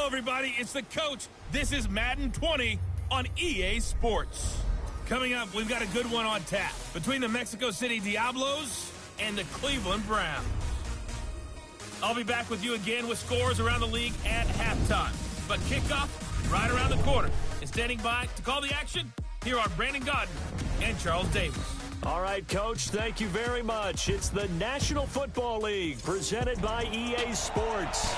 everybody. It's the coach. This is Madden 20 on EA Sports. Coming up, we've got a good one on tap between the Mexico City Diablos and the Cleveland Browns. I'll be back with you again with scores around the league at halftime. But kickoff right around the corner. And standing by to call the action, here are Brandon Godden and Charles Davis. All right, Coach, thank you very much. It's the National Football League presented by EA Sports.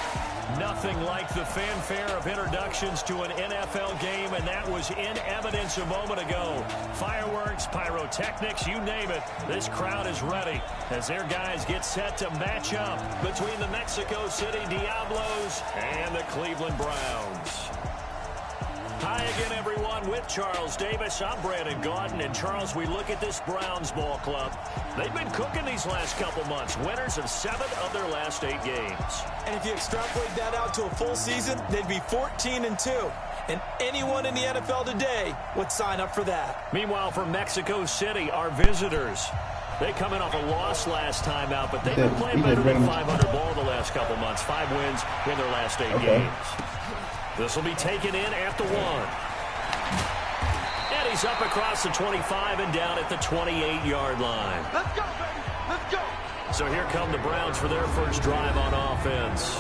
Nothing like the fanfare of introductions to an NFL game, and that was in evidence a moment ago. Fireworks, pyrotechnics, you name it. This crowd is ready as their guys get set to match up between the Mexico City Diablos and the Cleveland Browns. Hi again, everyone, with Charles Davis. I'm Brandon Godden. And, Charles, we look at this Browns ball club. They've been cooking these last couple months. Winners of 7 of their last 8 games. And if you extrapolate that out to a full season, they'd be 14-2. And anyone in the NFL today would sign up for that. Meanwhile, for Mexico City, our visitors, they come in off a loss last time out, but they've been playing better than 500 ball the last couple months. 5 wins in their last 8 games. This will be taken in at the 1. And he's up across the 25 and down at the 28-yard line. Let's go, baby. Let's go. So here come the Browns for their first drive on offense.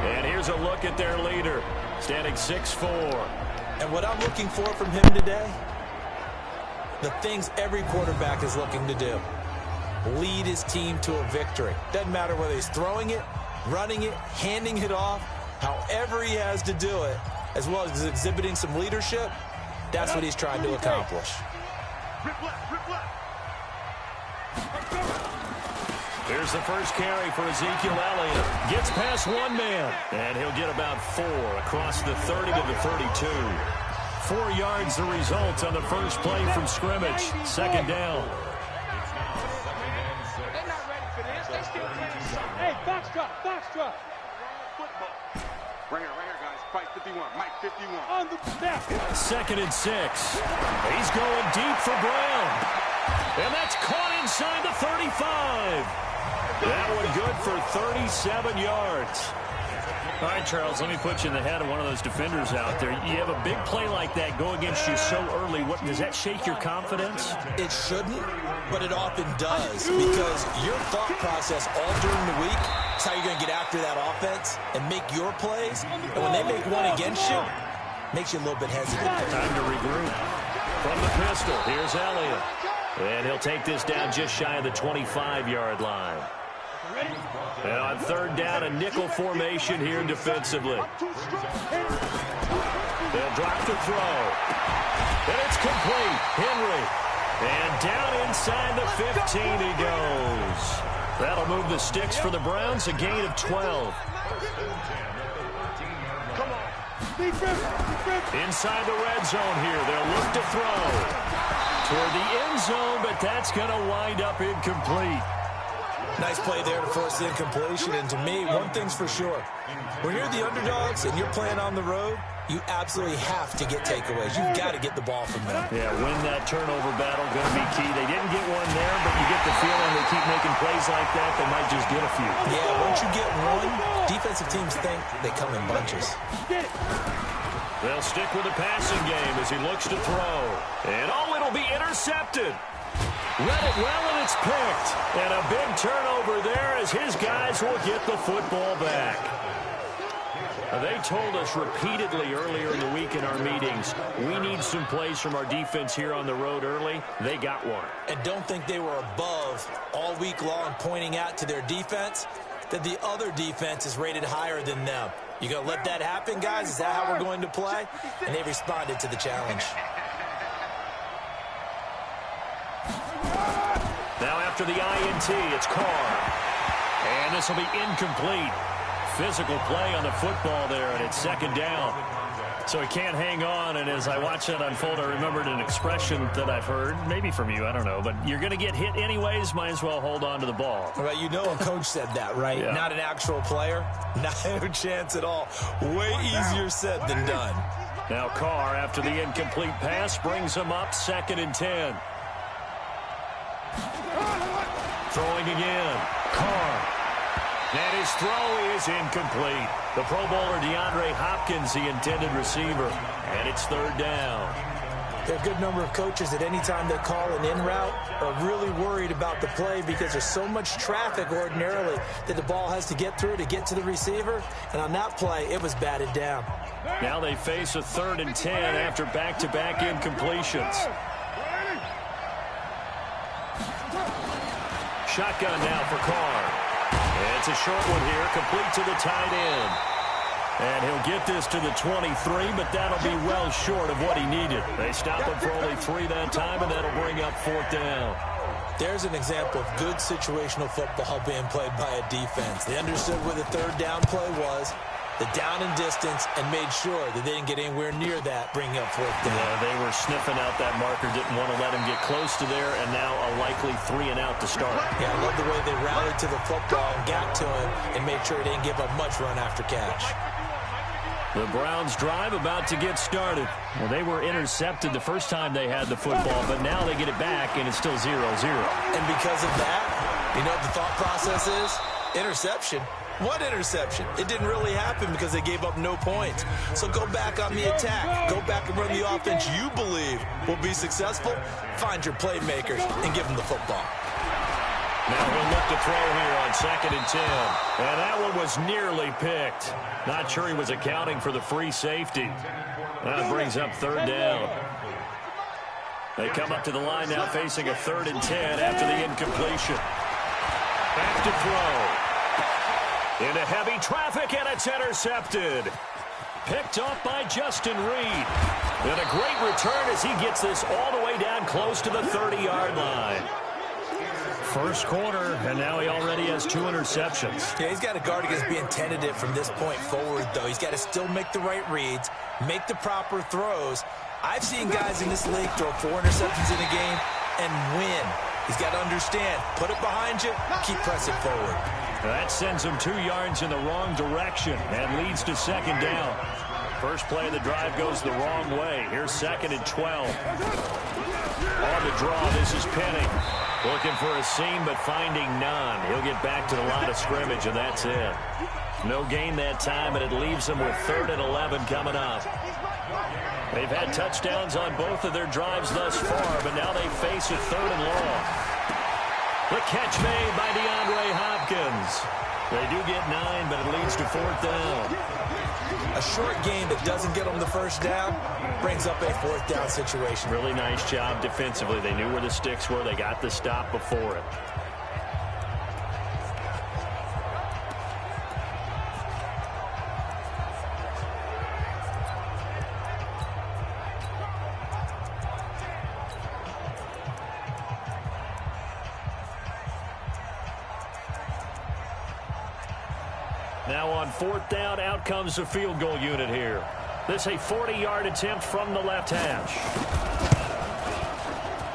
And here's a look at their leader, standing 6'4". And what I'm looking for from him today, the things every quarterback is looking to do. Lead his team to a victory. Doesn't matter whether he's throwing it, running it, handing it off. However he has to do it, as well as exhibiting some leadership, that's what he's trying to accomplish. Here's the first carry for Ezekiel Elliott. Gets past one man, and he'll get about 4 across the 30 to the 32. 4 yards the result on the first play from scrimmage. Second down. They're not ready for this. They still playing. Hey, box drop. Right here, guys. Fight 51. Mike 51. On the snap. 2nd and 6. He's going deep for Brown. And that's caught inside the 35. That one good for 37 yards. All right, Charles, let me put you in the head of one of those defenders out there. You have a big play like that go against you so early. What does that shake your confidence? It shouldn't, but it often does, because your thought process all during the week is how you're going to get after that offense and make your plays. And when they make one against you, it makes you a little bit hesitant. Time to regroup. From the pistol, here's Elliott. And he'll take this down just shy of the 25-yard line. And on 3rd down, a nickel formation here defensively. They'll drop the throw. And it's complete. Henry. And down inside the 15 he goes. That'll move the sticks for the Browns, a gain of 12. Inside the red zone here. They'll look to throw. Toward the end zone, but that's going to wind up incomplete. Nice play there to force the incompletion. And to me, one thing's for sure. When you're the underdogs and you're playing on the road, you absolutely have to get takeaways. You've got to get the ball from them. Yeah, win that turnover battle, going to be key. They didn't get one there, but you get the feeling they keep making plays like that, they might just get a few. Yeah, once you get one, defensive teams think they come in bunches. They'll stick with the passing game as he looks to throw. And it'll be intercepted. Read it well, and it's picked. And a big turnover there as his guys will get the football back. They told us repeatedly earlier in the week in our meetings, we need some plays from our defense here on the road early. They got one. And don't think they were above all week long pointing out to their defense that the other defense is rated higher than them. You going to let that happen, guys? Is that how we're going to play? And they responded to the challenge. Now after the INT, it's Carr. And this will be incomplete. Physical play on the football there, and it's 2nd down. So he can't hang on, and as I watch that unfold, I remembered an expression that I've heard, maybe from you, I don't know, but you're going to get hit anyways, might as well hold on to the ball. Well, you know a coach said that, right? Yeah. Not an actual player. No chance at all. Way easier said than done. Now Carr, after the incomplete pass, brings him up 2nd and 10. Throwing again. Carr. And his throw is incomplete. The Pro Bowler DeAndre Hopkins, the intended receiver. And it's third down. There are a good number of coaches that any time they call an in route are really worried about the play because there's so much traffic ordinarily that the ball has to get through to get to the receiver. And on that play, it was batted down. Now they face a 3rd and 10 after back-to-back incompletions. Shotgun now for Carr. It's a short one here, complete to the tight end. And he'll get this to the 23, but that'll be well short of what he needed. They stop him for only 3 that time, and that'll bring up 4th down. There's an example of good situational football being played by a defense. They understood where the 3rd down play was, the down and distance, and made sure that they didn't get anywhere near that, bringing up 4th down. Yeah, they were sniffing out that marker, didn't want to let him get close to there, and now a likely 3 and out to start. Yeah, I love the way they rallied to the football and got to him and made sure he didn't give up much run after catch. The Browns drive about to get started. Well, they were intercepted the first time they had the football, but now they get it back, and it's still 0-0. And because of that, you know what the thought process is? Interception. What interception? It didn't really happen because they gave up no points. So go back on the attack. Go back and run the offense you believe will be successful. Find your playmakers and give them the football. Now he'll look to throw here on 2nd and 10. And that one was nearly picked. Not sure he was accounting for the free safety. That brings up 3rd down. They come up to the line now facing a 3rd and 10 after the incompletion. Back to throw. Into heavy traffic, and it's intercepted. Picked off by Justin Reed. And a great return as he gets this all the way down close to the 30-yard line. First quarter, and now he already has 2 interceptions. Yeah, he's got to guard against being tentative from this point forward, though. He's got to still make the right reads, make the proper throws. I've seen guys in this league throw 4 interceptions in a game and win. He's got to understand, put it behind you, keep pressing forward. That sends him 2 yards in the wrong direction and leads to 2nd down. First play of the drive goes the wrong way. Here's 2nd and 12. On the draw, this is Penny. Looking for a seam, but finding none. He'll get back to the line of scrimmage, and that's it. No gain that time, and it leaves them with 3rd and 11 coming up. They've had touchdowns on both of their drives thus far, but now they face a 3rd and long. The catch made by DeAndre Hopkins. They do get 9, but it leads to 4th down. A short game that doesn't get them the first down brings up a 4th down situation. Really nice job defensively. They knew where the sticks were. They got the stop before it. Now on 4th down, out comes the field goal unit here. This a 40-yard attempt from the left hash.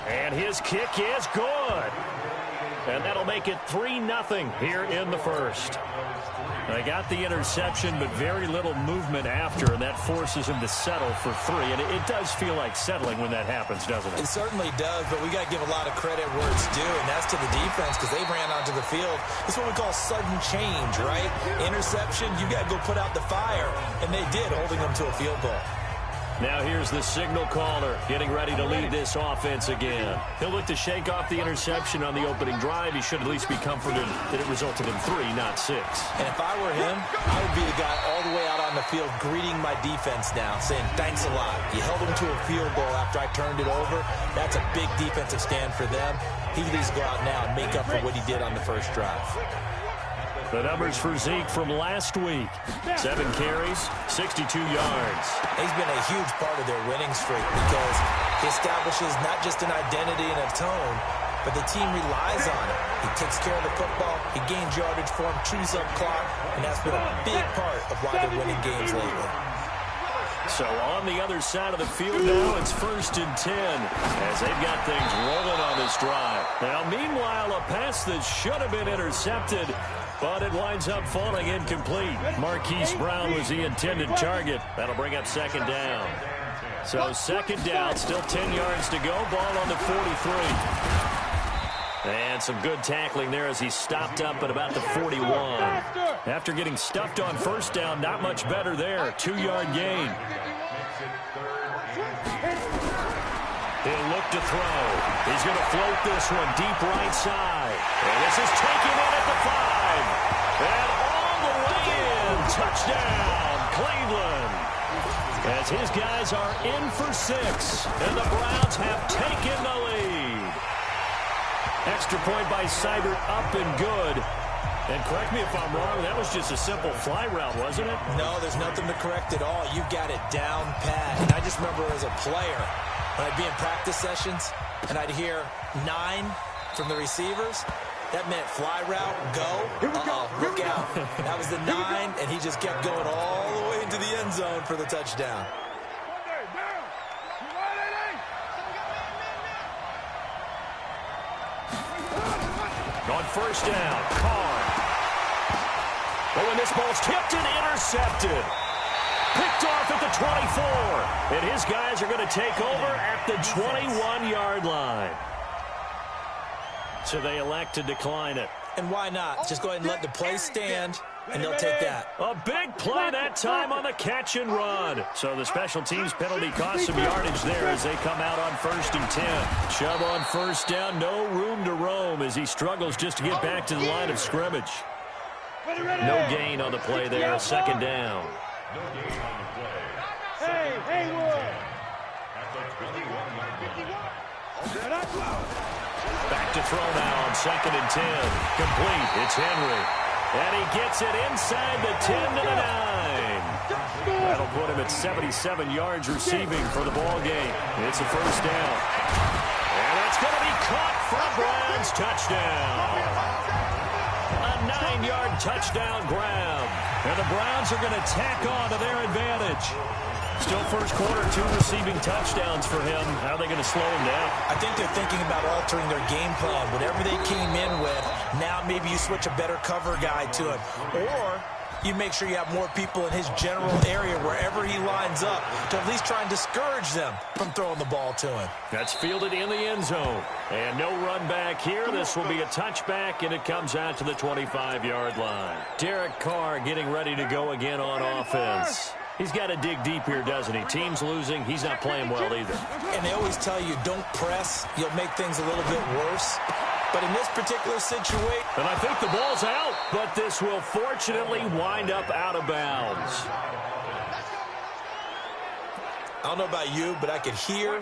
And his kick is good. And that'll make it 3-0 here in the first. They got the interception, but very little movement after, and that forces him to settle for 3. And it does feel like settling when that happens, doesn't it? It certainly does, but we got to give a lot of credit where it's due, and that's to the defense because they ran onto the field. It's what we call sudden change, right? Interception, you got to go put out the fire, and they did, holding them to a field goal. Now here's the signal caller getting ready to lead this offense again. He'll look to shake off the interception on the opening drive. He should at least be comforted that it resulted in 3, not 6. And if I were him, I would be the guy all the way out on the field greeting my defense now, saying thanks a lot. You held them to a field goal after I turned it over. That's a big defensive stand for them. He needs to go out now and make up for what he did on the first drive. The numbers for Zeke from last week. 7 carries, 62 yards. He's been a huge part of their winning streak because he establishes not just an identity and a tone, but the team relies on it. He takes care of the football, he gains yardage for him, chews up clock, and that's been a big part of why they're winning games lately. So on the other side of the field now, it's 1st and 10 as they've got things rolling on this drive. Now, meanwhile, a pass that should have been intercepted, but it winds up falling incomplete. Marquise Brown was the intended target. That'll bring up 2nd down. So 2nd down, still 10 yards to go. Ball on the 43. And some good tackling there as he stopped up at about the 41. After getting stuffed on first down, not much better there. 2-yard gain. He'll look to throw. He's going to float this one deep right side. And this is taken in at the 5. And all the way in. Touchdown, Cleveland. As his guys are in for 6. And the Browns have taken the lead. Extra point by Seibert, up and good. And correct me if I'm wrong, that was just a simple fly route, wasn't it? No, there's nothing to correct at all. You've got it down pat. And I just remember as a player, when I'd be in practice sessions, and I'd hear 9 from the receivers, that meant fly route, go, look out. That was the 9, and he just kept going all the way into the end zone for the touchdown. On first down, Carr. Oh, and this ball's tipped and intercepted. Picked off at the 24. And his guys are going to take over at the 21-yard line. So they elect to decline it. And why not? Just go ahead and let the play stand, and they'll take that. A big play that time on the catch and run. So the special teams penalty cost some yardage there as they come out on 1st and 10. Chubb on first down, no room to roam as he struggles just to get back to the line of scrimmage. No gain on the play there, 2nd down. Back to throw now on 2nd and 10. Complete, it's Henry. And he gets it inside the 10 to the 9. That'll put him at 77 yards receiving for the ball game. It's a first down. And it's going to be caught for a Browns touchdown. A 9-yard touchdown grab. And the Browns are going to tack on to their advantage. Still first quarter, 2 receiving touchdowns for him. How are they going to slow him down? I think they're thinking about altering their game plan. Whatever they came in with, now maybe you switch a better cover guy to it. Or you make sure you have more people in his general area wherever he lines up to at least try and discourage them from throwing the ball to him. That's fielded in the end zone. And no run back here. This will be a touchback, and it comes out to the 25-yard line. Derek Carr getting ready to go again on offense. He's got to dig deep here, doesn't he? Team's losing. He's not playing well either. And they always tell you, don't press. You'll make things a little bit worse. But in this particular situation... And I think the ball's out, but this will fortunately wind up out of bounds. I don't know about you, but I could hear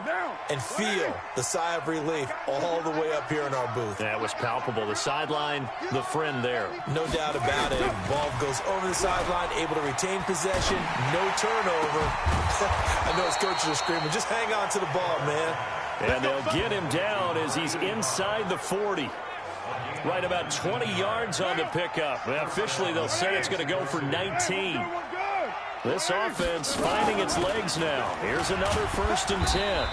and feel the sigh of relief all the way up here in our booth. That was palpable. The sideline, the friend there. No doubt about it. Ball goes over the sideline, able to retain possession, no turnover. I know his coaches are screaming, just hang on to the ball, man. And they'll get him down as he's inside the 40. Right about 20 yards on the pickup. Well, officially, they'll say it's going to go for 19. This offense finding its legs now. Here's another 1st and 10.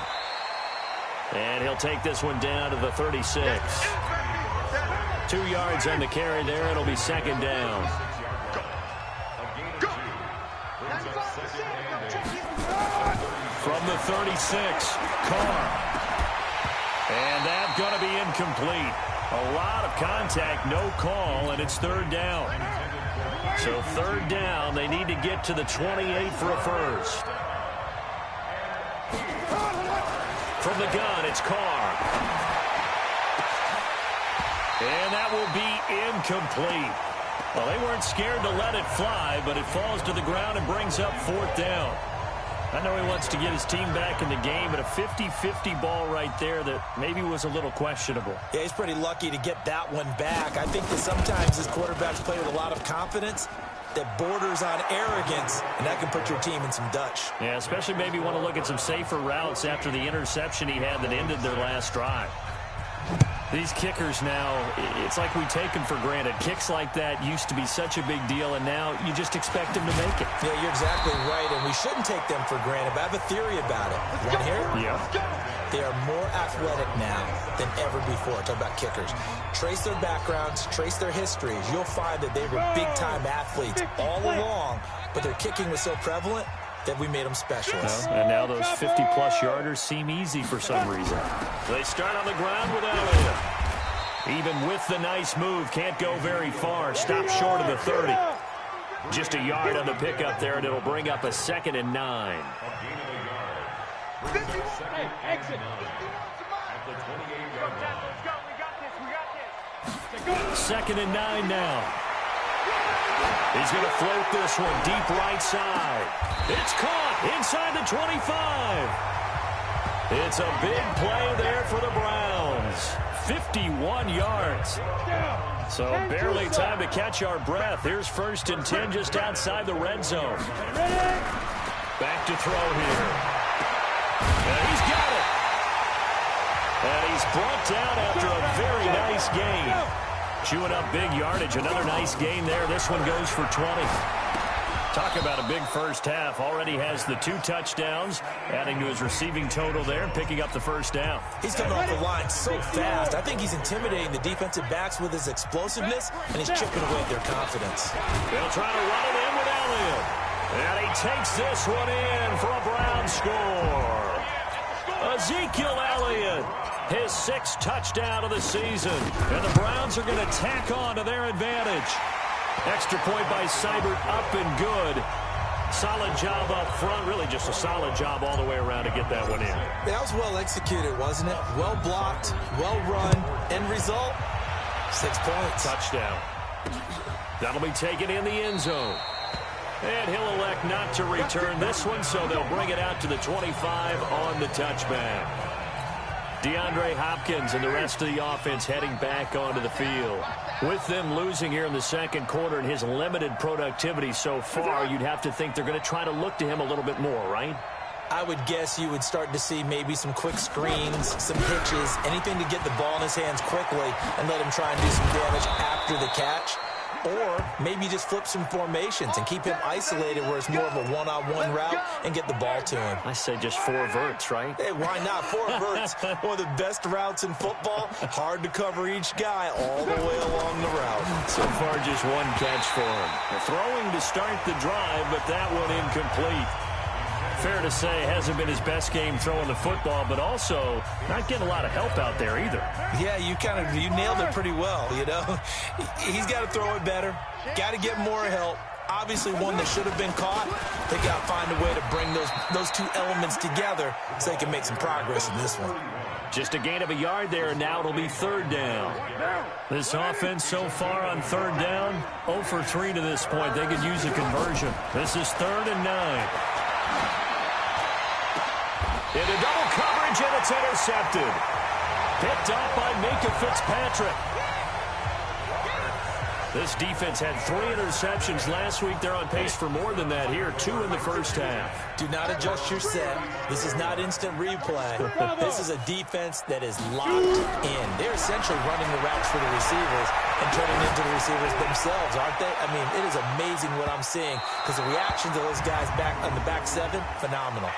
And he'll take this one down to the 36. 2 yards on the carry there. It'll be 2nd down. From the 36, Carr. And that's going to be incomplete. A lot of contact, no call, and it's 3rd down. So 3rd down, they need to get to the 28 for a first. From the gun, it's Carr. And that will be incomplete. Well, they weren't scared to let it fly, but it falls to the ground and brings up 4th down. I know he wants to get his team back in the game, but a 50-50 ball right there that maybe was a little questionable. Yeah, he's pretty lucky to get that one back. I think that sometimes his quarterbacks play with a lot of confidence that borders on arrogance, and that can put your team in some Dutch. Yeah, especially maybe want to look at some safer routes after the interception he had that ended their last drive. These kickers now, it's like we take them for granted. Kicks like that used to be such a big deal, and now you just expect them to make it. Yeah, you're exactly right, and we shouldn't take them for granted, but I have a theory about it. Want to hear it? Yeah. They are more athletic now than ever before. Talk about kickers. Trace their backgrounds, trace their histories. You'll find that they were big-time athletes all along, but their kicking was so prevalent that we made them specialists. And now those 50-plus yarders seem easy for some reason. They start on the ground with Elliott. Even with the nice move, can't go very far. Stop short of the 30. Just a yard on the pickup there, and it'll bring up a 2nd and 9. Second and 9 now. He's going to float this one deep right side. It's caught inside the 25. It's a big play there for the Browns. 51 yards. So barely time to catch our breath. Here's 1st and 10 just outside the red zone. Back to throw here. And he's got it. And he's brought down after a very nice game. Chewing up big yardage. Another nice gain there. This one goes for 20. Talk about a big first half. Already has the 2 touchdowns, adding to his receiving total there, picking up the 1st down. He's coming off the line so fast. I think he's intimidating the defensive backs with his explosiveness, and he's chipping away at their confidence. They'll try to run it in with Elliott. And he takes this one in for a Brown score. Ezekiel Elliott, his 6th touchdown of the season. And the Browns are going to tack on to their advantage. Extra point by Seibert, up and good. Solid job up front. Really just a solid job all the way around to get that one in. That was well executed, wasn't it? Well blocked, well run. End result, 6 points. Touchdown. That'll be taken in the end zone. And he'll elect not to return this one, so they'll bring it out to the 25 on the touchback. DeAndre Hopkins and the rest of the offense heading back onto the field. With them losing here in the 2nd quarter and his limited productivity so far, you'd have to think they're going to try to look to him a little bit more, right? I would guess you would start to see maybe some quick screens, some hitches, anything to get the ball in his hands quickly and let him try and do some damage after the catch. Or maybe just flip some formations and keep him isolated where it's more of a one-on-one route and get the ball to him. I say just 4 verts, right? Hey, why not? 4 verts, one of the best routes in football. Hard to cover each guy all the way along the route. So far, just 1 catch for him. Throwing to start the drive, but that one incomplete. Fair to say, hasn't been his best game throwing the football, but also not getting a lot of help out there either. Yeah, you nailed it pretty well, you know. He's got to throw it better, got to get more help. Obviously one that should have been caught. They got to find a way to bring those 2 elements together so they can make some progress in this one. Just a gain of a yard there, and now it'll be 3rd down. This offense so far on 3rd down, 0 for 3 to this point. They could use a conversion. This is 3rd and 9. Into double coverage, and it's intercepted. Picked up by Minka Fitzpatrick. This defense had 3 interceptions last week. They're on pace for more than that here. 2 in the first half. Do not adjust your set. This is not instant replay. This is a defense that is locked in. They're essentially running the routes for the receivers and turning into the receivers themselves, aren't they? I mean, it is amazing what I'm seeing because the reactions of those guys back on the back 7, phenomenal.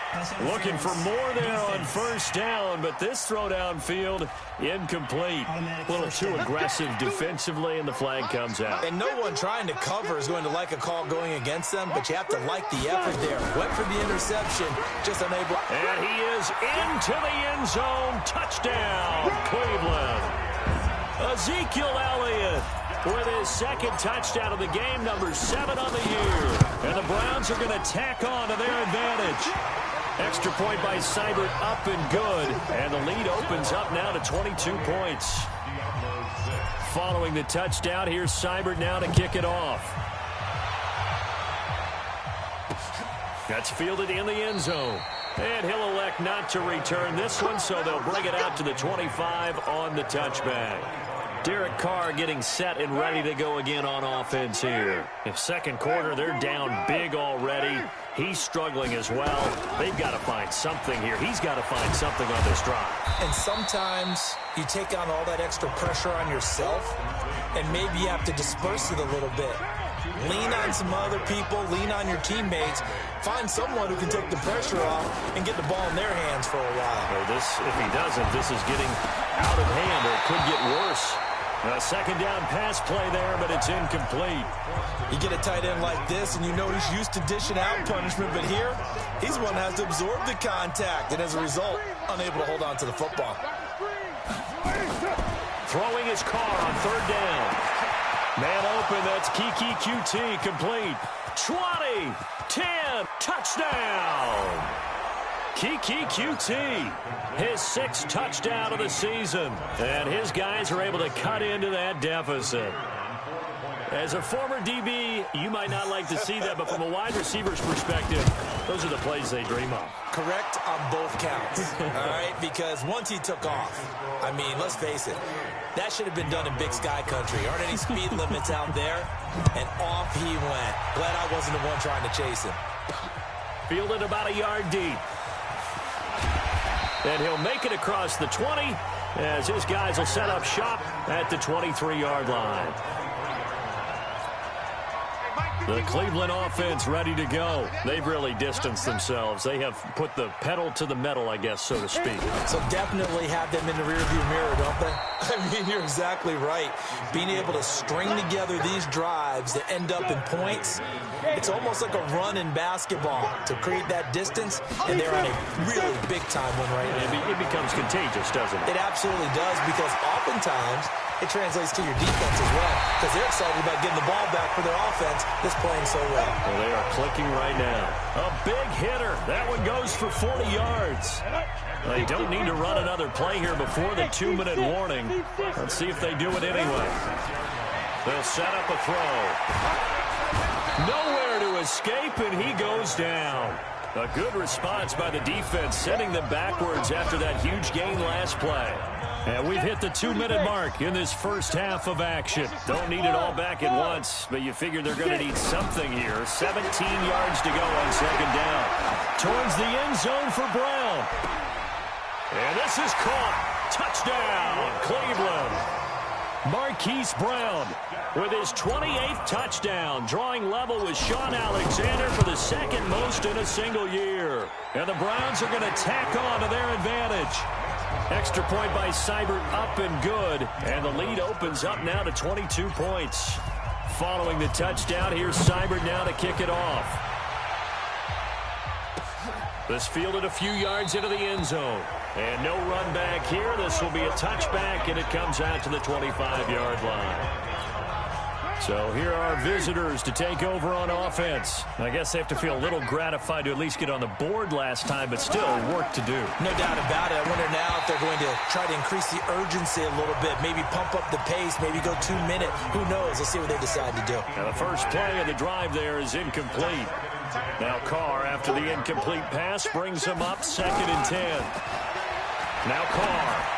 Looking for more there on first down, but this throw downfield, incomplete. A little too aggressive defensively, and the flag comes out. And no one trying to cover is going to like a call going against them, but you have to like the effort there. Went for the interception, just unable. And he is into the end zone. Touchdown, Cleveland. Ezekiel Elliott with his 2nd touchdown of the game, number 7 on the year. And the Browns are going to tack on to their advantage. Extra point by Seibert, up and good. And the lead opens up now to 22 points. Following the touchdown, here's Seibert now to kick it off. That's fielded in the end zone. And he'll elect not to return this one, so they'll bring it out to the 25 on the touchback. Derek Carr getting set and ready to go again on offense here. In 2nd quarter, they're down big already. He's struggling as well. They've got to find something here. He's got to find something on this drive. And sometimes you take on all that extra pressure on yourself, and maybe you have to disperse it a little bit. Lean on some other people, lean on your teammates. Find someone who can take the pressure off and get the ball in their hands for a while. Well, if he doesn't, this is getting out of hand, or it could get worse. A 2nd down pass play there, but it's incomplete. You get a tight end like this, and you know he's used to dishing out punishment, but here, he's one that has to absorb the contact, and as a result, unable to hold on to the football. Throwing his car on third down. Man open, that's Kiki QT, complete. 20, 10, touchdown. Kiki QT, his 6th touchdown of the season. And his guys are able to cut into that deficit. As a former DB, you might not like to see that, but from a wide receiver's perspective, those are the plays they dream of. Correct on both counts, all right? Because once he took off, I mean, let's face it, that should have been done in Big Sky Country. Aren't any speed limits out there? And off he went. Glad I wasn't the one trying to chase him. Fielded about a yard deep. And he'll make it across the 20 as his guys will set up shop at the 23-yard line. The Cleveland offense ready to go. They've really distanced themselves. They have put the pedal to the metal, I guess, so to speak. So definitely have them in the rearview mirror, don't they? I mean, you're exactly right. Being able to string together these drives that end up in points, it's almost like a run in basketball to create that distance, and they're on a really big-time one right now. It becomes contagious, doesn't it? It absolutely does, because oftentimes it translates to your defense as well, because they're excited about getting the ball back for their offense that's playing so well. Well, they are clicking right now. A big hitter. That one goes for 40 yards. They don't need to run another play here before the 2-minute warning. Let's see if they do it anyway. They'll set up a throw. Nowhere to escape, and he goes down. A good response by the defense, sending them backwards after that huge gain last play. And we've hit the 2-minute mark in this first half of action. Don't need it all back at once, but you figure they're going to need something here. 17 yards to go on second down. Towards the end zone for Brown. And this is caught. Touchdown, Cleveland. Marquise Brown with his 28th touchdown, drawing level with Sean Alexander for the 2nd most in a single year. And the Browns are going to tack on to their advantage. Extra point by Seibert, up and good. And the lead opens up now to 22 points. Following the touchdown, here's Seibert now to kick it off. This fielded a few yards into the end zone. And no run back here. This will be a touchback, and it comes out to the 25-yard line. So here are our visitors to take over on offense. I guess they have to feel a little gratified to at least get on the board last time, but still work to do. No doubt about it. I wonder now if they're going to try to increase the urgency a little bit, maybe pump up the pace, maybe go 2-minute. Who knows? Let's see what they decide to do. Now the first play of the drive there is incomplete. Now Carr, after the incomplete pass, brings him up 2nd and 10. Now Carr.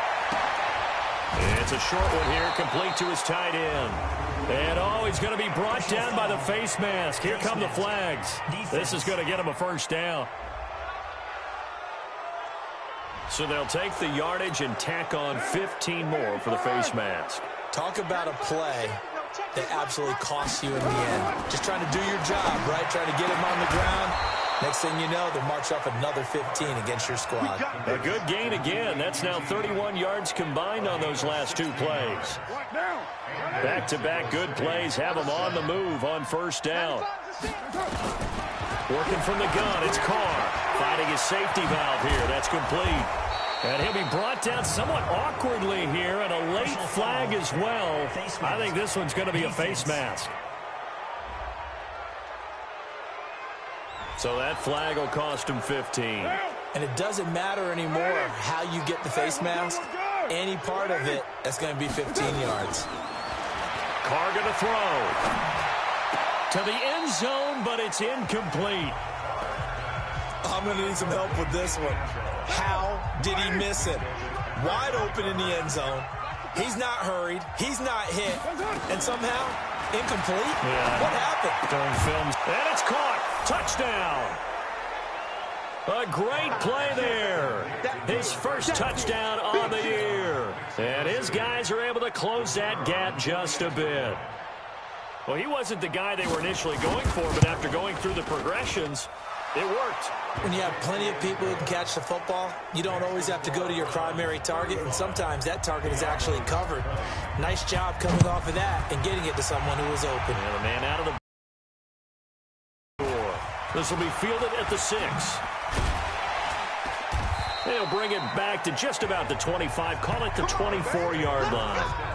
It's a short one here, complete to his tight end. And he's going to be brought down by the face mask. Here come the flags. This is going to get him a first down. So they'll take the yardage and tack on 15 more for the face mask. Talk about a play that absolutely costs you in the end. Just trying to do your job, right? Trying to get him on the ground. Next thing you know, they'll march up another 15 against your squad. A good gain again. That's now 31 yards combined on those last 2 plays. Back-to-back good plays have them on the move on first down. Working from the gun, it's Carr. Finding his safety valve here. That's complete. And he'll be brought down somewhat awkwardly here, and a late flag as well. I think this one's going to be a face mask. So that flag will cost him 15. And it doesn't matter anymore how you get the face mask. Any part of it, that's going to be 15 yards. Carr going to throw. To the end zone, but it's incomplete. I'm going to need some help with this one. How did he miss it? Wide open in the end zone. He's not hurried. He's not hit. And somehow, incomplete? Yeah. What happened? Throwing films. And it's caught. Touchdown. A great play there. His first touchdown on the year. And his guys are able to close that gap just a bit. Well, he wasn't the guy they were initially going for, but after going through the progressions, it worked. When you have plenty of people who can catch the football, you don't always have to go to your primary target, and sometimes that target is actually covered. Nice job coming off of that and getting it to someone who was open. And the man out of the door. This will be fielded at the 6. They'll bring it back to just about the 25. Call it the 24-yard line.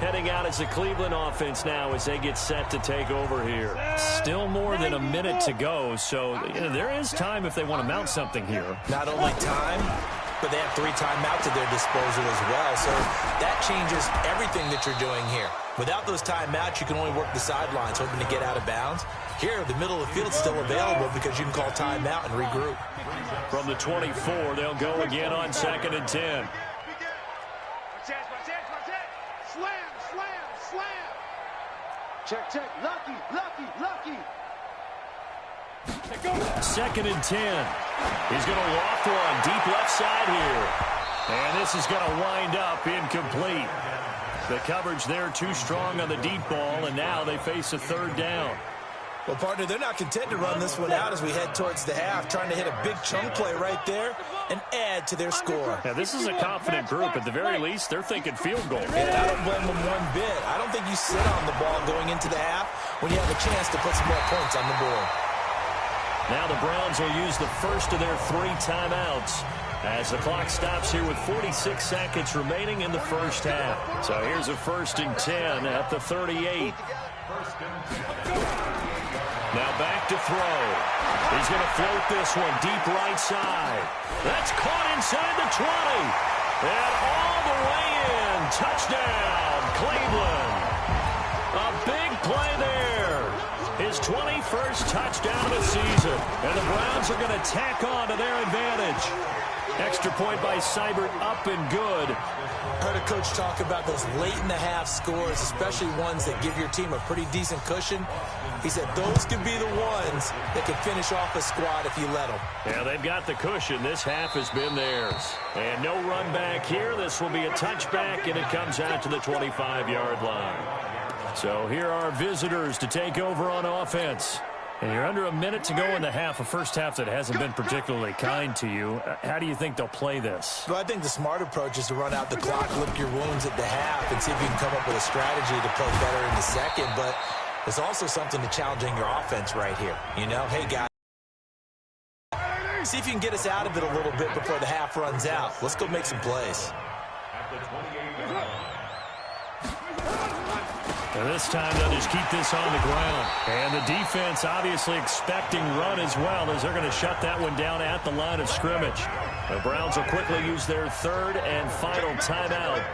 Heading out as the Cleveland offense now as they get set to take over here. Still more than a minute to go, so there is time if they want to mount something here. Not only time, but they have 3 timeouts at their disposal as well, so that changes everything that you're doing here. Without those timeouts, you can only work the sidelines, hoping to get out of bounds. Here, the middle of the field is still available because you can call timeout and regroup. From the 24, they'll go again on 2nd and 10. Check, check. Lucky, lucky, lucky. 2nd and 10. He's going to loft one deep left side here. And this is going to wind up incomplete. The coverage there too strong on the deep ball, and now they face a 3rd down. Well, partner, they're not content to run this one out as we head towards the half, trying to hit a big chunk play right there and add to their score. Now, this is a confident group. At the very least, they're thinking field goal. And I don't blame them one bit. I don't think you sit on the ball going into the half when you have a chance to put some more points on the board. Now the Browns will use the first of their 3 timeouts as the clock stops here with 46 seconds remaining in the first half. So here's a 1st and 10 at the 38. Now back to throw. He's going to float this one deep right side. That's caught inside the 20. And all the way in. Touchdown, Cleveland. A big play there. His 21st touchdown of the season. And the Browns are going to tack on to their advantage. Extra point by Seibert, up and good. Heard a coach talk about those late-in-the-half scores, especially ones that give your team a pretty decent cushion. He said those could be the ones that can finish off a squad if you let them. Yeah, they've got the cushion. This half has been theirs. And no run back here. This will be a touchback, and it comes out to the 25-yard line. So here are visitors to take over on offense. And you're under a minute to go in the half, a first half that hasn't been particularly kind to you. How do you think they'll play this? Well, I think the smart approach is to run out the clock, lick your wounds at the half, and see if you can come up with a strategy to play better in the second. But there's also something to challenging your offense right here. You know, hey, guys, see if you can get us out of it a little bit before the half runs out. Let's go make some plays. And this time they'll just keep this on the ground. And the defense obviously expecting run as well, as they're going to shut that one down at the line of scrimmage. The Browns will quickly use their 3rd and final timeout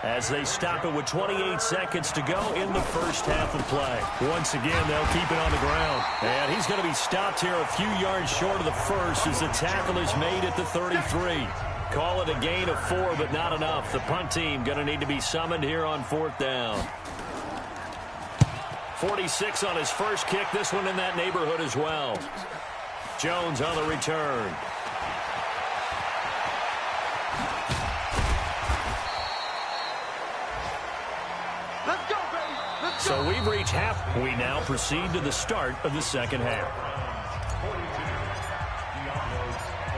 as they stop it with 28 seconds to go in the first half of play. Once again, they'll keep it on the ground. And he's going to be stopped here a few yards short of the first as the tackle is made at the 33. Call it a gain of 4, but not enough. The punt team going to need to be summoned here on 4th down. 46 on his first kick. This one in that neighborhood as well. Jones on the return. Let's go, baby. Let's go. So we've reached half. We now proceed to the start of the second half.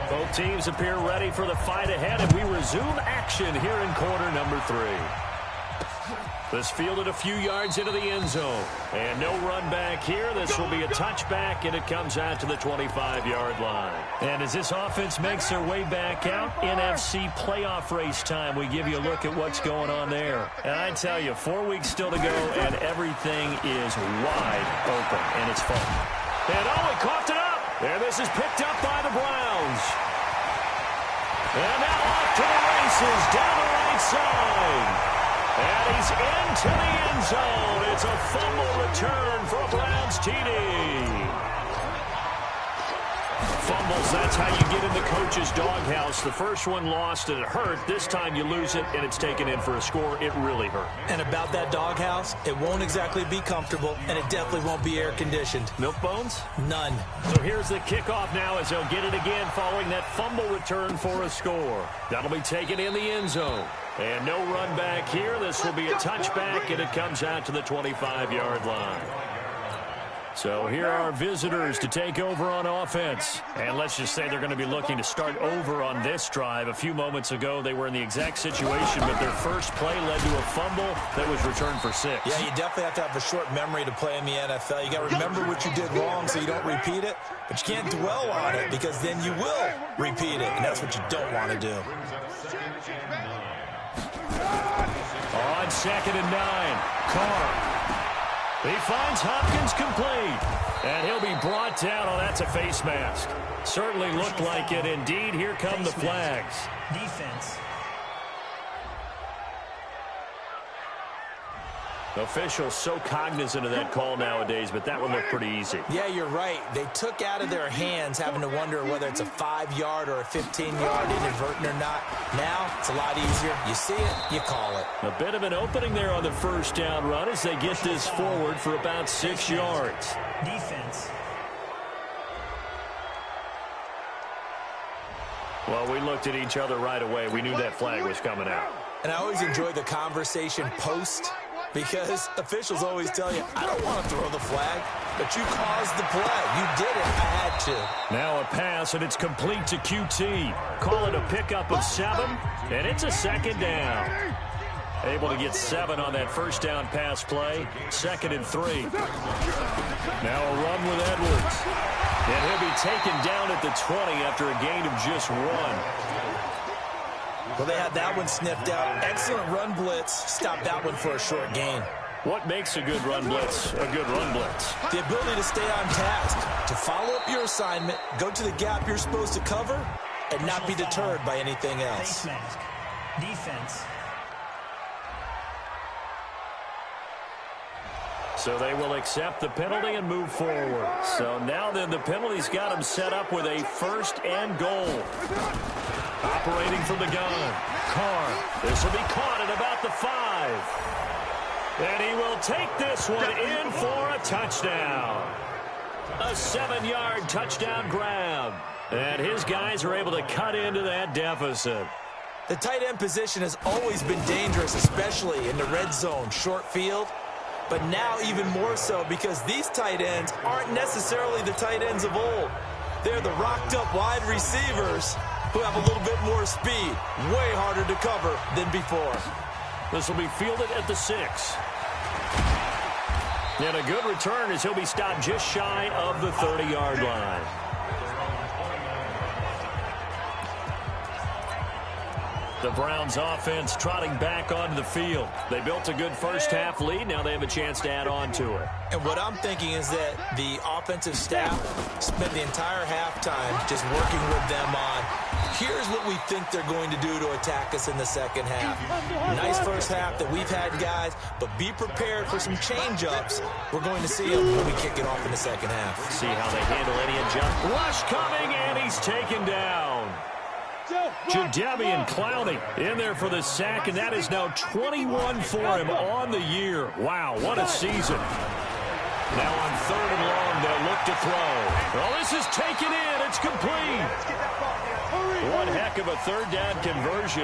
Both teams appear ready for the fight ahead, and we resume action here in quarter number 3. This fielded a few yards into the end zone. And no run back here. This will be a touchback, and it comes out to the 25-yard line. And as this offense makes their way back out, NFC playoff race time, we give you a look at what's going on there. And I tell you, 4 weeks still to go, and everything is wide open, and it's fun. And oh, he coughed it up. And this is picked up by the Browns. And now off to the races down the right side. And he's into the end zone. It's a fumble return for a Browns TD. Fumbles, that's how you get in the coach's doghouse. The first one lost and it hurt. This time you lose it and it's taken in for a score. It really hurt. And about that doghouse, it won't exactly be comfortable, and it definitely won't be air-conditioned. Milk bones? None. So here's the kickoff now as they'll get it again following that fumble return for a score. That'll be taken in the end zone. And no run back here. This will be a touchback, and it comes out to the 25-yard line. So here are our visitors to take over on offense. And let's just say they're going to be looking to start over on this drive. A few moments ago, they were in the exact situation, but their first play led to a fumble that was returned for 6. Yeah, you definitely have to have a short memory to play in the NFL. You got to remember what you did wrong so you don't repeat it, but you can't dwell on it because then you will repeat it, and that's what you don't want to do. On 2nd and 9, Carr. He finds Hopkins complete, and he'll be brought down. Oh, that's a face mask. Certainly looked like it. Indeed, here come the flags. Defense. Officials so cognizant of that call nowadays, but that one looked pretty easy. Yeah, you're right. They took out of their hands having to wonder whether it's a 5-yard or a 15-yard inadvertent or not. Now, it's a lot easier. You see it, you call it. A bit of an opening there on the first down run as they get this forward for about 6 yards. Defense. Well, we looked at each other right away. We knew that flag was coming out. And I always enjoy the conversation post, because officials always tell you, I don't want to throw the flag, but you caused the play. You did it. I had to. Now a pass, and it's complete to QT. Call it a pickup of 7, and it's a 2nd down. Able to get 7 on that first down pass play. 2nd and 3. Now a run with Edwards. And he'll be taken down at the 20 after a gain of just 1. Well, they had that one sniffed out. Excellent run blitz. Stopped that one for a short gain. What makes a good run blitz a good run blitz? The ability to stay on task, to follow up your assignment, go to the gap you're supposed to cover, and not be deterred by anything else. Face mask. Defense. So they will accept the penalty and move forward. So now then the penalty's got them set up with a 1st and goal. Operating from the gun, Carr. This will be caught at about the 5. And he will take this one in for a touchdown. A 7-yard touchdown grab. And his guys are able to cut into that deficit. The tight end position has always been dangerous, especially in the red zone, short field. But now even more so because these tight ends aren't necessarily the tight ends of old. They're the rocked-up wide receivers who have a little bit more speed, way harder to cover than before. This will be fielded at the 6. And a good return as he'll be stopped just shy of the 30-yard line. The Browns offense trotting back onto the field. They built a good first-half lead. Now they have a chance to add on to it. And what I'm thinking is that the offensive staff spent the entire halftime just working with them on, here's what we think they're going to do to attack us in the second half. Nice first half that we've had, guys, but be prepared for some change-ups. We're going to see them when we kick it off in the second half. See how they handle any adjustment. Rush coming, and he's taken down. Jadeveon Clowney in there for the sack, and that is now 21 for him on the year. Wow, what a season. Now on 3rd and long, they'll look to throw. Well, this is taken in. It's complete. One heck of a 3rd down conversion.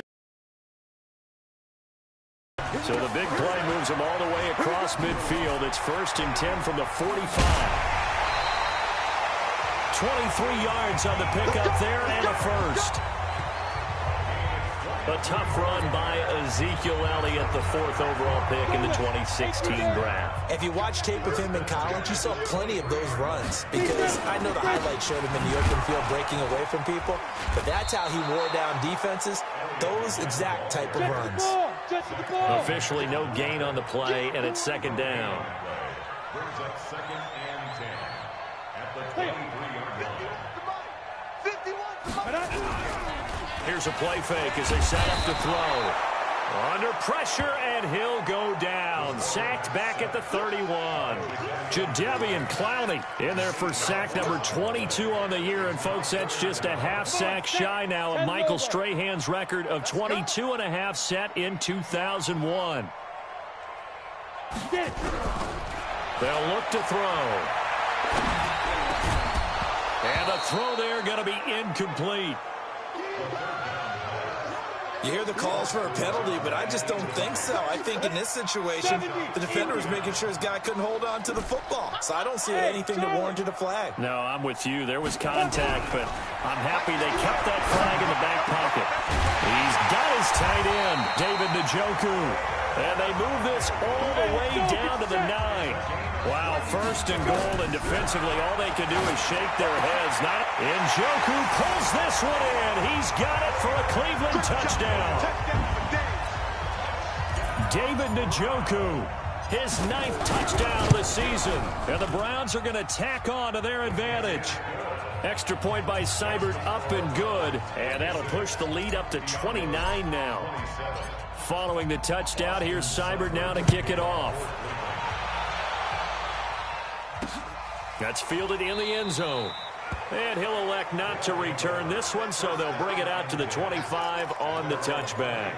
So the big play moves them all the way across midfield. It's 1st and 10 from the 45. 23 yards on the pickup there and a 1st. A tough run by Ezekiel Elliott, the 4th overall pick in the 2016 draft. If you watch tape of him in college, you saw plenty of those runs, because I know the highlights showed him in the open field breaking away from people, but that's how he wore down defenses, those exact type of runs. Officially no gain on the play, and it's 2nd down. Brings up 2nd and 10 at the 23-yard line. Here's a play fake as they set up to throw. Under pressure, and he'll go down. Sacked back at the 31. Jadeveon Clowney in there for sack number 22 on the year. And, folks, that's just a half sack shy now of Michael Strahan's record of 22.5 set in 2001. They'll look to throw. And a throw there going to be incomplete. You hear the calls for a penalty, but I just don't think so. I think in this situation, the defender was making sure his guy couldn't hold on to the football. So I don't see anything that warranted a flag. No, I'm with you. There was contact, but I'm happy they kept that flag in the back pocket. He's got his tight end, David Njoku. And they move this all the way down to the 9. Wow, first and goal, and defensively, all they can do is shake their heads. Njoku pulls this one in. He's got it for a Cleveland touchdown. David Njoku, his 9th touchdown of the season. And the Browns are going to tack on to their advantage. Extra point by Seibert, up and good. And that'll push the lead up to 29 now. Following the touchdown, here's Seibert now to kick it off. That's fielded in the end zone. And he'll elect not to return this one, so they'll bring it out to the 25 on the touchback.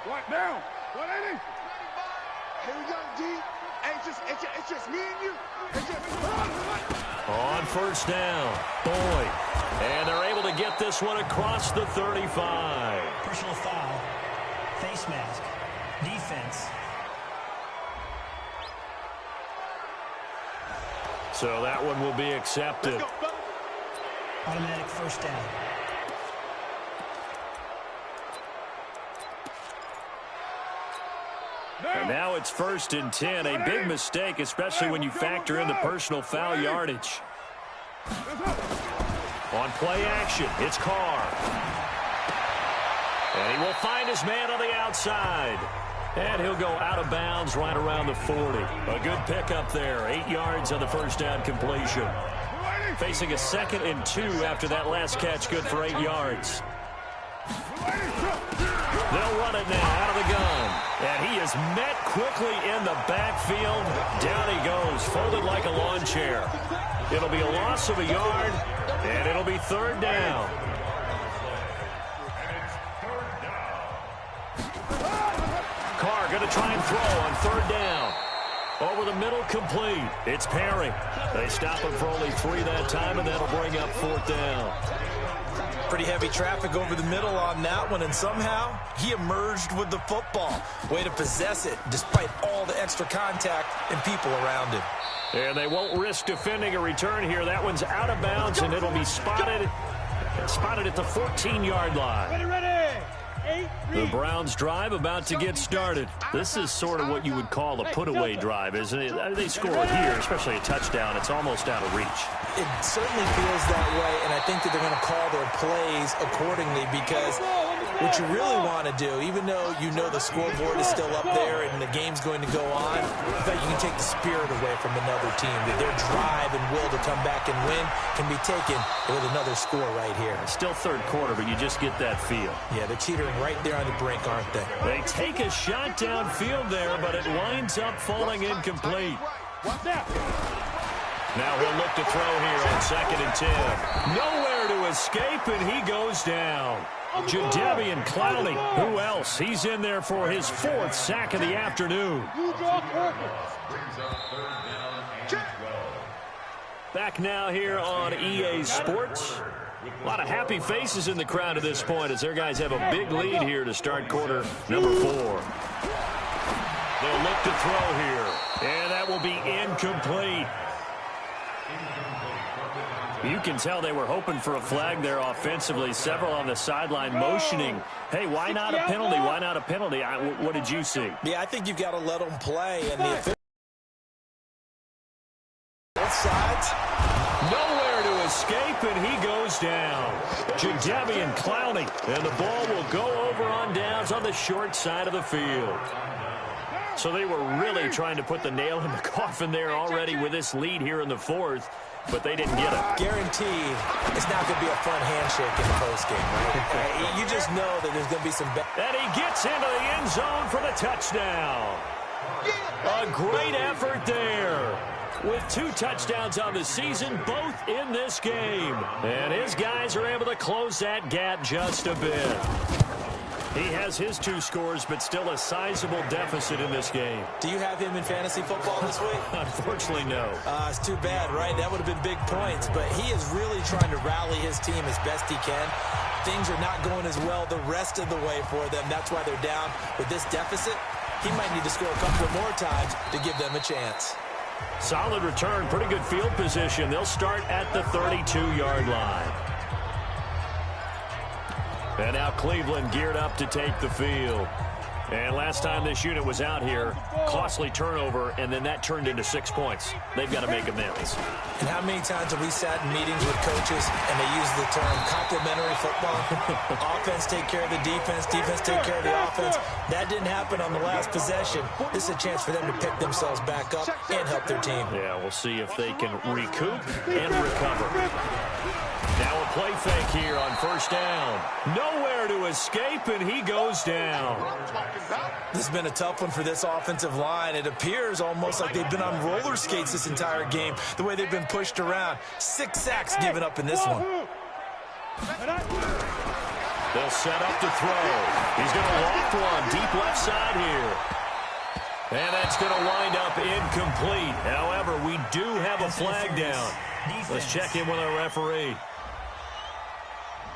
What now? 180. Here we go, G. It's just me and you. On first down, Boyd. And they're able to get this one across the 35. Personal foul. Face mask. Defense. So that one will be accepted. Automatic first down. And now it's 1st and 10. A big mistake, especially when you factor in the personal foul yardage. On play action, it's Carr. And he will find his man on the outside. And he'll go out of bounds right around the 40. A good pickup there. 8 yards on the first down completion. Facing a 2nd and 2 after that last catch, good for 8 yards. They'll run it now out of the gun. And he is met quickly in the backfield. Down he goes, folded like a lawn chair. It'll be a loss of a yard, and it'll be 3rd down. Carr going to try and throw on 3rd down. Over the middle, complete. It's Perry. They stop him for only 3 that time, and that'll bring up 4th down. Pretty heavy traffic over the middle on that one, and somehow he emerged with the football. Way to possess it, despite all the extra contact and people around him. And they won't risk defending a return here. That one's out of bounds, and it'll be spotted at the 14-yard line. Ready. The Browns drive about to get started. This is sort of what you would call a put-away drive, isn't it? They score here, especially a touchdown. It's almost out of reach. It certainly feels that way, and I think that they're going to call their plays accordingly, because what you really want to do, even though you know the scoreboard is still up there and the game's going to go on, in fact, you can take the spirit away from another team. That their drive and will to come back and win can be taken with another score right here. Still 3rd quarter, but you just get that feel. Yeah, they're teetering right there on the brink, aren't they? They take a shot downfield there, but it winds up falling incomplete. Now he'll look to throw here on 2nd and 10. Nowhere to escape, and he goes down. Jadeveon Clowney, who else? He's in there for his 4th sack of the afternoon. Back now here on EA Sports. A lot of happy faces in the crowd at this point as their guys have a big lead here to start quarter number 4. They'll look to throw here, and that will be incomplete. You can tell they were hoping for a flag there offensively. Several on the sideline motioning. Hey, why not a penalty? Why not a penalty? What did you see? Yeah, I think you've got to let them play. And the both sides. Nowhere to escape, and he goes down. Jadeveon Clowney, and the ball will go over on downs on the short side of the field. So they were really trying to put the nail in the coffin there already with this lead here in the 4th. But they didn't get it. Guaranteed, it's not going to be a fun handshake in the postgame, right? You just know that there's going to be some... And he gets into the end zone for the touchdown. A great effort there. With 2 touchdowns on the season, both in this game. And his guys are able to close that gap just a bit. He has his 2 scores, but still a sizable deficit in this game. Do you have him in fantasy football this week? Unfortunately, no. It's too bad, right? That would have been big points, but he is really trying to rally his team as best he can. Things are not going as well the rest of the way for them. That's why they're down with this deficit. He might need to score a couple more times to give them a chance. Solid return, pretty good field position. They'll start at the 32-yard line. And now Cleveland geared up to take the field. And last time this unit was out here, costly turnover, and then that turned into 6 points. They've got to make amends. And how many times have we sat in meetings with coaches and they use the term complementary football? Offense take care of the defense, defense take care of the offense. That didn't happen on the last possession. This is a chance for them to pick themselves back up and help their team. Yeah, we'll see if they can recoup and recover. Now a play fake here on first down. Nowhere to escape, and he goes down. This has been a tough one for this offensive line. It appears almost like they've been on roller skates this entire game, the way they've been pushed around. 6 sacks given up in this one. They'll set up to throw. He's going to loft one deep left side here. And that's going to wind up incomplete. However, we do have a flag down. Let's check in with our referee.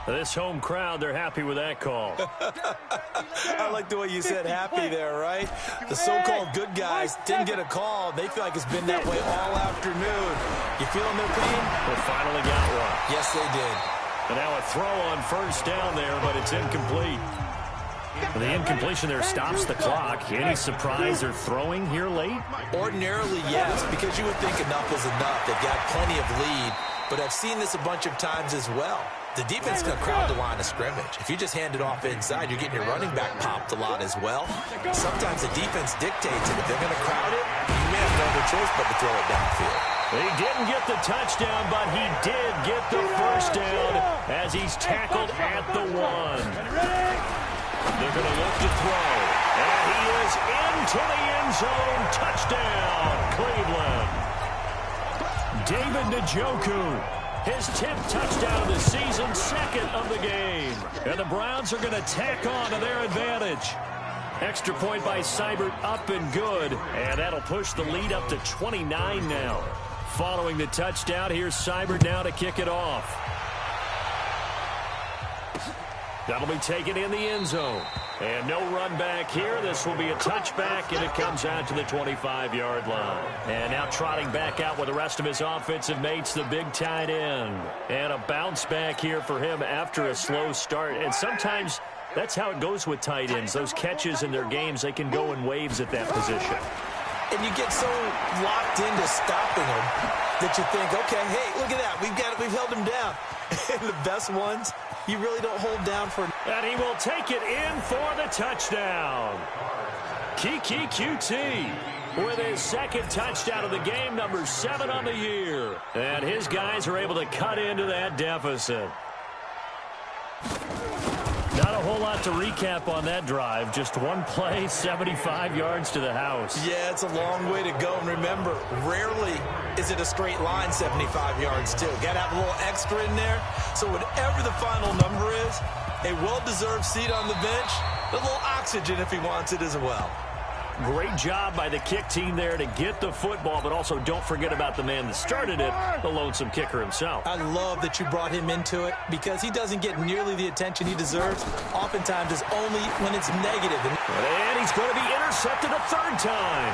This home crowd, they're happy with that call. I like the way you said happy there, right? The so-called good guys didn't get a call. They feel like it's been that way all afternoon. You feeling their pain? They finally got one. Yes, they did. And now a throw on first down there, but it's incomplete. The incompletion there stops the clock. Any surprise they're throwing here late? Ordinarily, yes, because you would think enough is enough. They've got plenty of lead, but I've seen this a bunch of times as well. The defense is going to crowd the line of scrimmage. If you just hand it off inside, you're getting your running back popped a lot as well. Sometimes the defense dictates it. If they're going to crowd it, you may have no other choice but to throw it downfield. He didn't get the touchdown, but he did get the first down as he's tackled at the 1. They're going to look to throw. And he is into the end zone. Touchdown, Cleveland. David Njoku. His 10th touchdown of the season, second of the game. And the Browns are going to tack on to their advantage. Extra point by Seibert, up and good. And that'll push the lead up to 29 now. Following the touchdown, here's Seibert now to kick it off. That'll be taken in the end zone. And no run back here. This will be a touchback, and it comes out to the 25-yard line. And now trotting back out with the rest of his offensive mates, the big tight end. And a bounce back here for him after a slow start. And sometimes that's how it goes with tight ends. Those catches in their games, they can go in waves at that position. And you get so locked into stopping them that you think, okay, hey, look at that. We've held him down. And the best ones, you really don't hold down for. And he will take it in for the touchdown. Kiki QT with his second touchdown of the game, number 7 on the year. And his guys are able to cut into that deficit. Not a whole lot to recap on that drive. Just one play, 75 yards to the house. Yeah, it's a long way to go. And remember, rarely is it a straight line 75 yards, too. Got to have a little extra in there. So whatever the final number is, a well-deserved seat on the bench, a little oxygen if he wants it as well. Great job by the kick team there to get the football, but also don't forget about the man that started it, the lonesome kicker himself. I love that you brought him into it because he doesn't get nearly the attention he deserves. Oftentimes it's only when it's negative. And he's going to be intercepted a third time.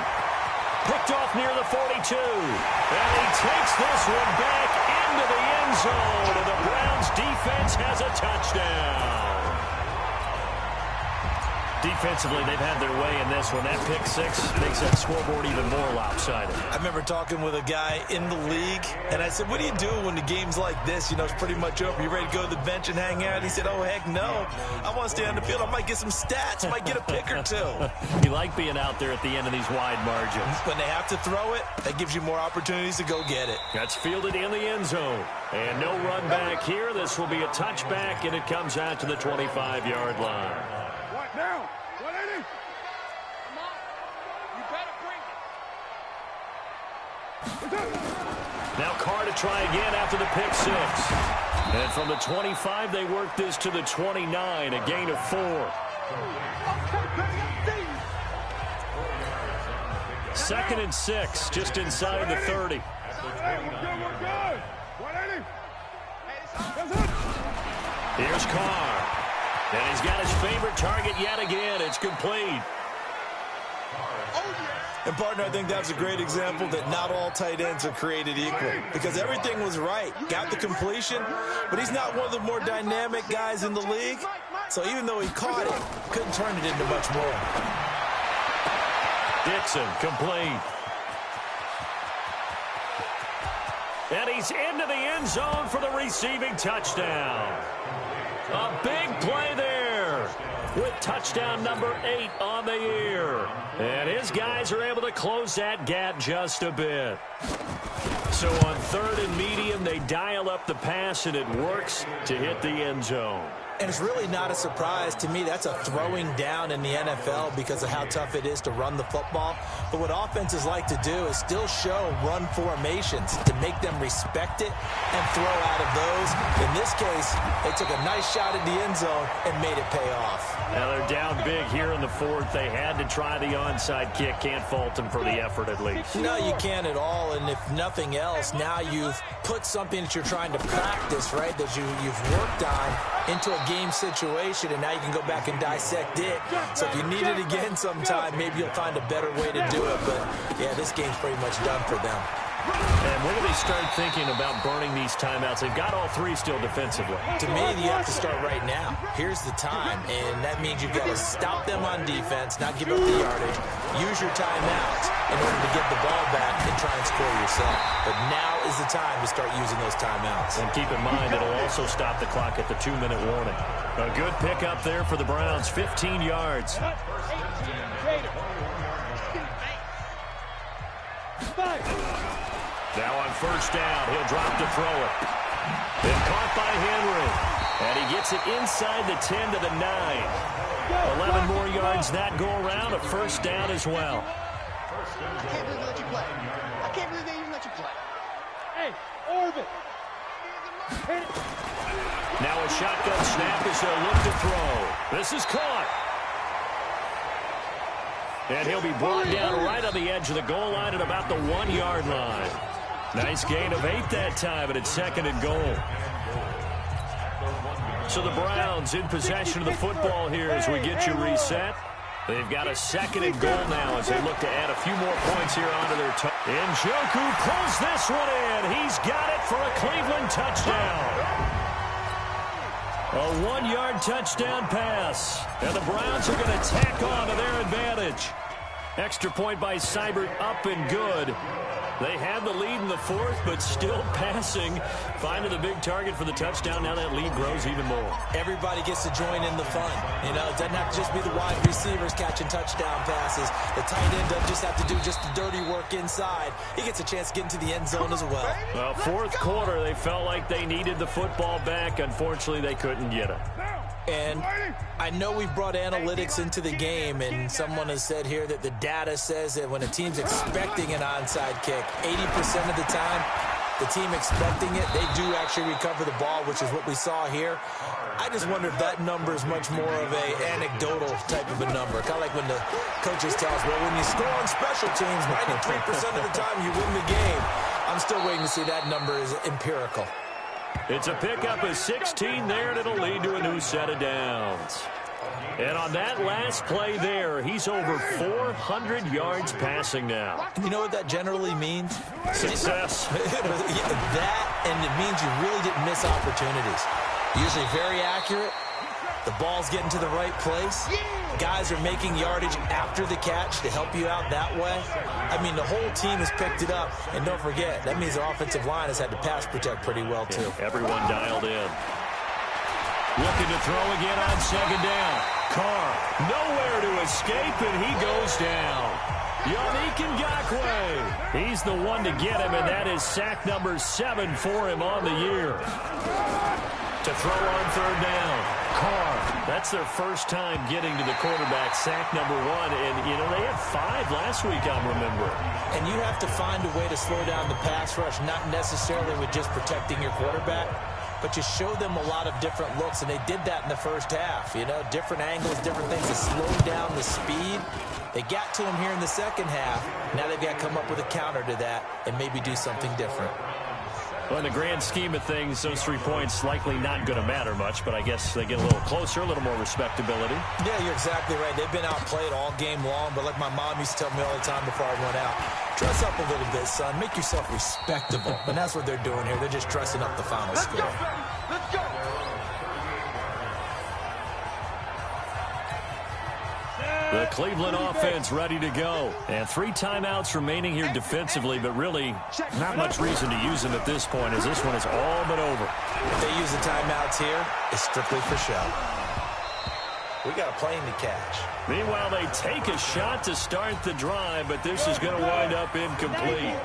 Picked off near the 42. And he takes this one back into the end zone. And the Browns defense has a touchdown. Defensively, they've had their way in this one. That pick 6 makes that scoreboard even more lopsided. I remember talking with a guy in the league, and I said, what do you do when the game's like this? You know, it's pretty much over. You ready to go to the bench and hang out? He said, oh, heck no. I want to stay on the field. I might get some stats. I might get a pick or 2. You like being out there at the end of these wide margins. When they have to throw it, that gives you more opportunities to go get it. That's fielded in the end zone. And no run back here. This will be a touchback, and it comes out to the 25-yard line. Now, 180. Come on. You better bring it. Now Carr to try again after the pick 6. And from the 25, they work this to the 29, a gain of 4. Second and 6, just inside the 30. Here's Carr. And he's got his favorite target yet again. It's complete. And, partner, I think that's a great example that not all tight ends are created equal, because everything was right. Got the completion, but he's not one of the more dynamic guys in the league. So even though he caught it, couldn't turn it into much more. Dixon, complete. And he's into the end zone for the receiving touchdown. A big play there with touchdown number 8 on the year. And his guys are able to close that gap just a bit. So on 3rd and medium, they dial up the pass, and it works to hit the end zone. And it's really not a surprise to me. That's a throwing down in the NFL because of how tough it is to run the football. But what offenses like to do is still show run formations to make them respect it and throw out of those. In this case, they took a nice shot at the end zone and made it pay off. Now they're down big here in the 4th. They had to try the onside kick. Can't fault them for the effort at least. No, you can't at all. And if nothing else, now you've put something that you're trying to practice, right, that you've worked on into a game situation, and now you can go back and dissect it. So if you need it again sometime, maybe you'll find a better way to do it. But, yeah, this game's pretty much done for them. And when do they start thinking about burning these timeouts? They've got all 3 still defensively. To me, you have to start right now. Here's the time, and that means you've got to stop them on defense, not give up the yardage, use your timeouts in order to get the ball back and try and score yourself. But now is the time to start using those timeouts. And keep in mind, it'll also stop the clock at the 2-minute warning. A good pickup there for the Browns, 15 yards. Now on 1st down, he'll drop to throw it. Then caught by Henry. And he gets it inside the 10 to the 9. 11 more yards that go around, a 1st down as well. I can't believe they let you play. I can't believe they even let you play. Hey, Orbit. Now a shotgun snap as they'll look to throw. This is caught. And he'll be brought down right on the edge of the goal line at about the 1-yard line. Nice gain of 8 that time, and it's 2nd and goal. So the Browns in possession of the football here as we get you reset. They've got a 2nd and goal now as they look to add a few more points here onto their total. Njoku pulls this one in. He's got it for a Cleveland touchdown. A 1-yard touchdown pass. And the Browns are going to tack on to their advantage. Extra point by Seibert, up and good. They had the lead in the 4th, but still passing. Finding the big target for the touchdown. Now that lead grows even more. Everybody gets to join in the fun. You know, it doesn't have to just be the wide receivers catching touchdown passes. The tight end doesn't just have to do just the dirty work inside. He gets a chance to get into the end zone as well. Well, 4th quarter, they felt like they needed the football back. Unfortunately, they couldn't get it. And I know we've brought analytics into the game, and someone has said here that the data says that when a team's expecting an onside kick, 80% of the time, the team expecting it, they do actually recover the ball, which is what we saw here. I just wonder if that number is much more of an anecdotal type of a number. Kind of like when the coaches tell us, well, when you score on special teams, 93% of the time you win the game. I'm still waiting to see that number is empirical. It's a pickup of 16 there, and it'll lead to a new set of downs. And on that last play there, he's over 400 yards passing now. You know what that generally means? Success. That, and it means you really didn't miss opportunities. Usually very accurate. The ball's getting to the right place. Guys are making yardage after the catch to help you out that way. I mean, the whole team has picked it up. And don't forget, that means the offensive line has had to pass protect pretty well, too. Yeah, everyone dialed in. Looking to throw again on 2nd down. Carr, nowhere to escape, and he goes down. Yannick Ngakoue. He's the one to get him, and that is sack number 7 for him on the year. To throw on 3rd down. Carr, that's their first time getting to the quarterback, sack number 1. And, you know, they had 5 last week, I'm remembering. And you have to find a way to slow down the pass rush, not necessarily with just protecting your quarterback. but you show them a lot of different looks, and they did that in the first half. You know, different angles, different things to slow down the speed. They got to him here in the second half. Now they've got to come up with a counter to that and maybe do something different. Well, in the grand scheme of things, those 3 points likely not going to matter much, but I guess they get a little closer, a little more respectability. Yeah, you're exactly right. They've been outplayed all game long, but like my mom used to tell me all the time before I went out, dress up a little bit, son. Make yourself respectable. And that's what they're doing here. They're just dressing up the final score. Let's go. The Cleveland offense ready to go. And 3 timeouts remaining here defensively, but really not much reason to use them at this point, as this one is all but over. If they use the timeouts here, it's strictly for show. We got a plane to catch. Meanwhile, they take a shot to start the drive, but this is going to wind up incomplete.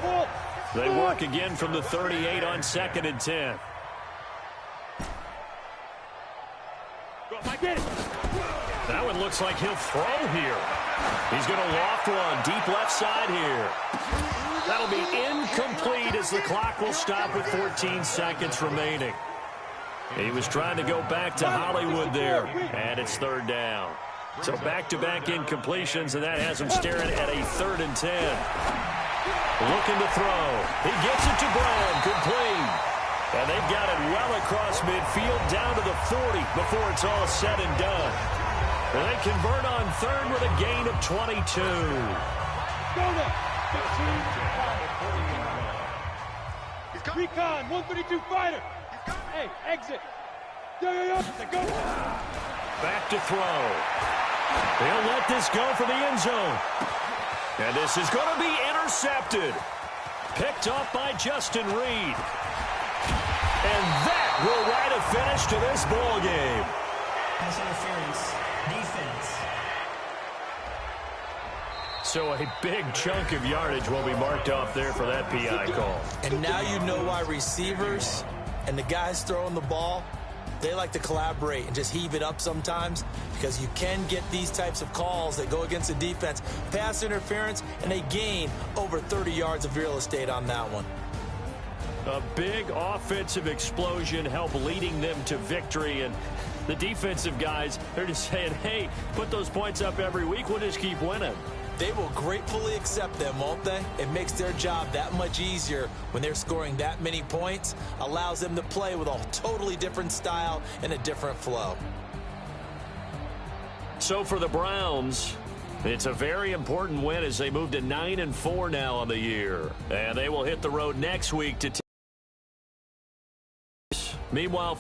They work again from the 38 on 2nd and 10. That one looks like he'll throw here. He's going to loft one deep left side here. That'll be incomplete as the clock will stop with 14 seconds remaining. He was trying to go back to Hollywood there, and it's 3rd down. So back-to-back incompletions, and that has him staring at a 3rd and 10. Looking to throw. He gets it to Brown, complete. And they've got it well across midfield down to the 40 before it's all said and done. And they convert on 3rd with a gain of 22. Recon, 132 fighter. Hey, exit. Go. Back to throw. They'll let this go for the end zone. And this is going to be intercepted. Picked off by Justin Reed. And that will write a finish to this ball game. Pass interference. Defense. So a big chunk of yardage will be marked off there for that PI call. And now you know why receivers and the guys throwing the ball, they like to collaborate and just heave it up sometimes, because you can get these types of calls that go against the defense. Pass interference, and they gain over 30 yards of real estate on that one. A big offensive explosion helped leading them to victory, and the defensive guys, they're just saying, hey, put those points up every week, we'll just keep winning. They will gratefully accept them, won't they? It makes their job that much easier when they're scoring that many points, allows them to play with a totally different style and a different flow. So for the Browns, it's a very important win as they move to 9-4 now on the year. And they will hit the road next week to Meanwhile,